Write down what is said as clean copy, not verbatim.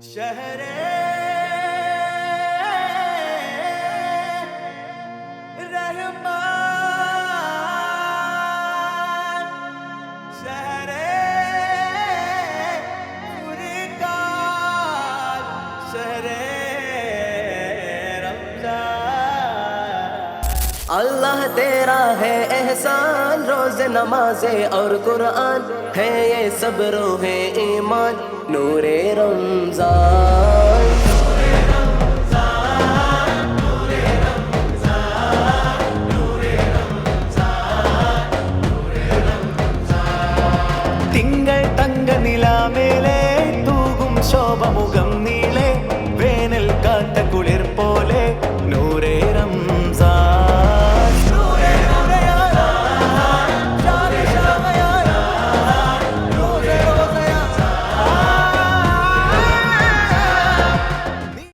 शहरे रहमान, शहरे फुरकान, शहरे रमजान। अल्लाह तेरा है एहसान, रोज़ नमाज़े और कुरान है ये सब रोहे ईमान, नूरे रमजान। തിങ്കൾ തങ്ക നിലാമേലെ തൂകും ശോഭമുഖം നീ